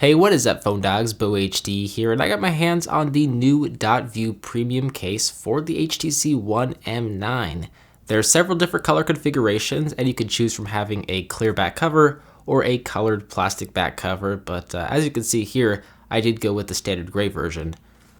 Hey, what is up, phone dogs? BoHD here, and I got my hands on the new .view premium case for the HTC One M9. There are several different color configurations, and you can choose from having a clear back cover or a colored plastic back cover, but as you can see here, I did go with the standard gray version.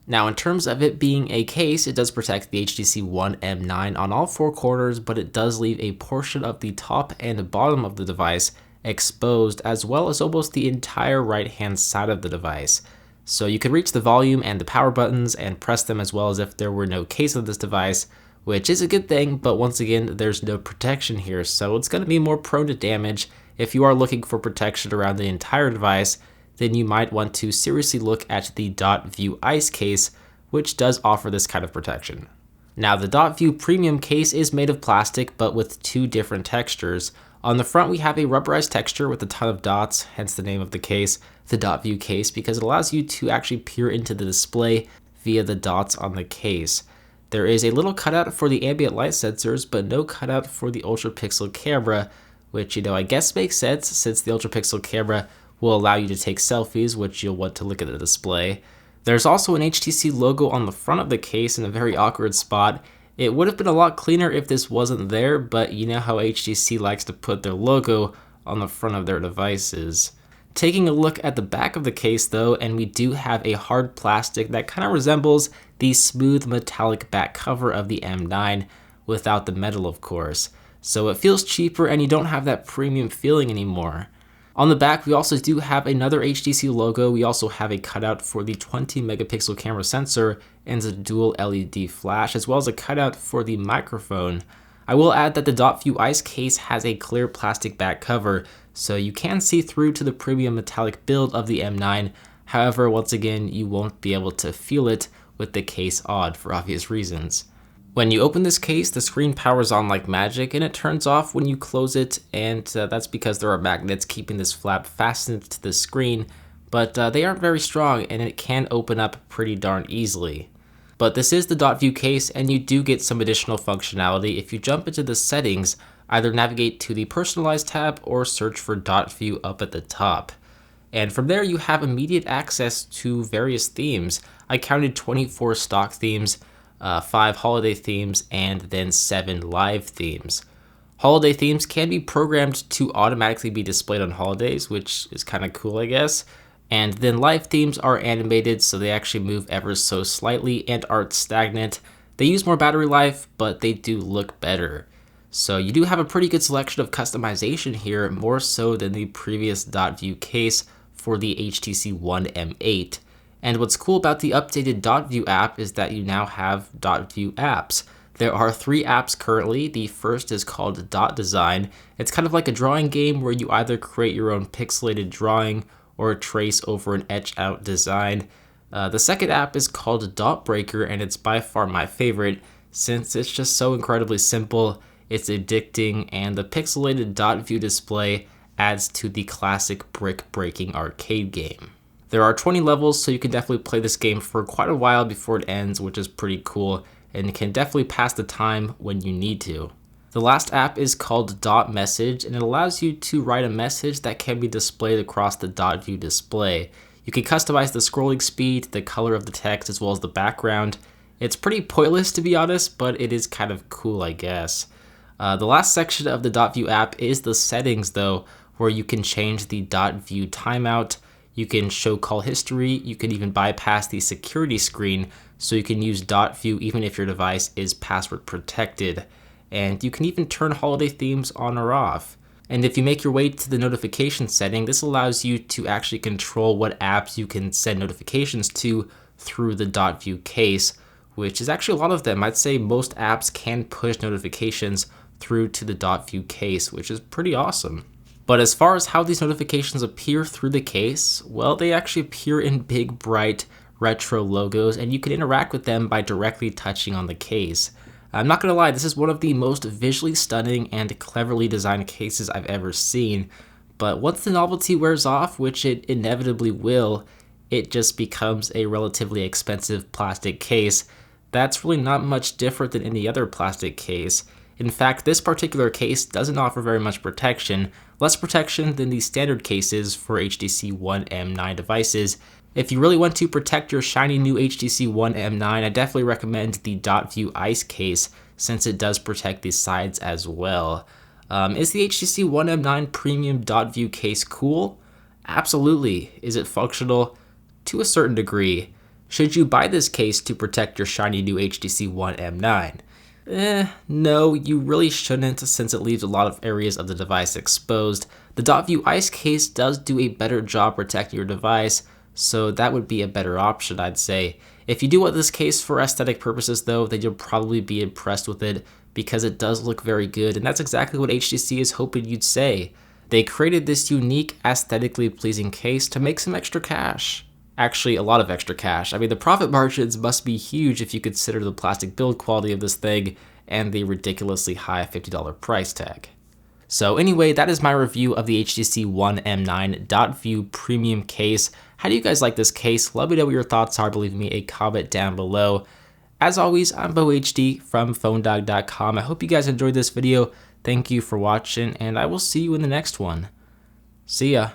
Now, in terms of it being a case, it does protect the HTC One M9 on all four corners, but it does leave a portion of the top and bottom of the device exposed, as well as almost the entire right hand side of the device. So you can reach the volume and the power buttons and press them as well as if there were no case of this device, which is a good thing, but once again, there's no protection here, so it's going to be more prone to damage. If you are looking for protection around the entire device, then you might want to seriously look at the .view Ice case, which does offer this kind of protection. Now, the .view premium case is made of plastic, but with two different textures. On the front, we have a rubberized texture with a ton of dots, hence the name of the case, the .view case, because it allows you to actually peer into the display via the dots on the case. There is a little cutout for the ambient light sensors, but no cutout for the ultra pixel camera, which, I guess makes sense since the ultra pixel camera will allow you to take selfies, which you'll want to look at the display. There's also an HTC logo on the front of the case in a very awkward spot. It would have been a lot cleaner if this wasn't there, but you know how HTC likes to put their logo on the front of their devices. Taking a look at the back of the case though, and we do have a hard plastic that kind of resembles the smooth metallic back cover of the M9 without the metal, of course. So it feels cheaper and you don't have that premium feeling anymore. On the back, we also do have another HTC logo. We also have a cutout for the 20 megapixel camera sensor and a dual LED flash, as well as a cutout for the microphone. I will add that the .view Ice case has a clear plastic back cover, so you can see through to the premium metallic build of the M9. However, once again, you won't be able to feel it with the case on for obvious reasons. When you open this case, the screen powers on like magic and it turns off when you close it, and that's because there are magnets keeping this flap fastened to the screen, but they aren't very strong and it can open up pretty darn easily. But this is the .view case and you do get some additional functionality. If you jump into the settings, either navigate to the personalized tab or search for .view up at the top. And from there you have immediate access to various themes. I counted 24 stock themes, 5 holiday themes, and then 7 live themes. Holiday themes can be programmed to automatically be displayed on holidays, which is kind of cool, I guess. And then live themes are animated, so they actually move ever so slightly and aren't stagnant. They use more battery life, but they do look better. So you do have a pretty good selection of customization here, more so than the previous .view case for the HTC One M8. And what's cool about the updated .view app is that you now have .view apps. There are 3 apps currently. The first is called Dot Design. It's kind of like a drawing game where you either create your own pixelated drawing or trace over an etch out design. The second app is called Dot Breaker, and it's by far my favorite since it's just so incredibly simple, it's addicting, and the pixelated .view display adds to the classic brick-breaking arcade game. There are 20 levels, so you can definitely play this game for quite a while before it ends, which is pretty cool, and can definitely pass the time when you need to. The last app is called Dot Message, and it allows you to write a message that can be displayed across the .view display. You can customize the scrolling speed, the color of the text, as well as the background. It's pretty pointless to be honest, but it is kind of cool, I guess. The last section of the .view app is the settings though, where you can change the .view timeout. You can show call history, you can even bypass the security screen, so you can use .view even if your device is password protected. And you can even turn holiday themes on or off. And if you make your way to the notification setting, this allows you to actually control what apps you can send notifications to through the .view case, which is actually a lot of them. I'd say most apps can push notifications through to the .view case, which is pretty awesome. But as far as how these notifications appear through the case, well, they actually appear in big, bright, retro logos, and you can interact with them by directly touching on the case. I'm not gonna lie, this is one of the most visually stunning and cleverly designed cases I've ever seen, but once the novelty wears off, which it inevitably will, it just becomes a relatively expensive plastic case that's really not much different than any other plastic case. In fact, this particular case doesn't offer very much protection, less protection than the standard cases for HTC One M9 devices. If you really want to protect your shiny new HTC One M9, I definitely recommend the Dot View Ice case, since it does protect the sides as well. Is the HTC One M9 Premium Dot View case cool? Absolutely. Is it functional? To a certain degree. Should you buy this case to protect your shiny new HTC One M9? No, you really shouldn't, since it leaves a lot of areas of the device exposed. The Dot View Ice case does do a better job protecting your device, so that would be a better option, I'd say. If you do want this case for aesthetic purposes though, then you'll probably be impressed with it because it does look very good, and that's exactly what HTC is hoping you'd say. They created this unique, aesthetically pleasing case to make some extra cash. Actually, a lot of extra cash. I mean, the profit margins must be huge if you consider the plastic build quality of this thing and the ridiculously high $50 price tag. So anyway, that is my review of the HTC One M9 Dot View Premium case. How do you guys like this case? Let me know what your thoughts are by leaving me a comment down below. As always, I'm BoHD from PhoneDog.com. I hope you guys enjoyed this video. Thank you for watching, and I will see you in the next one. See ya.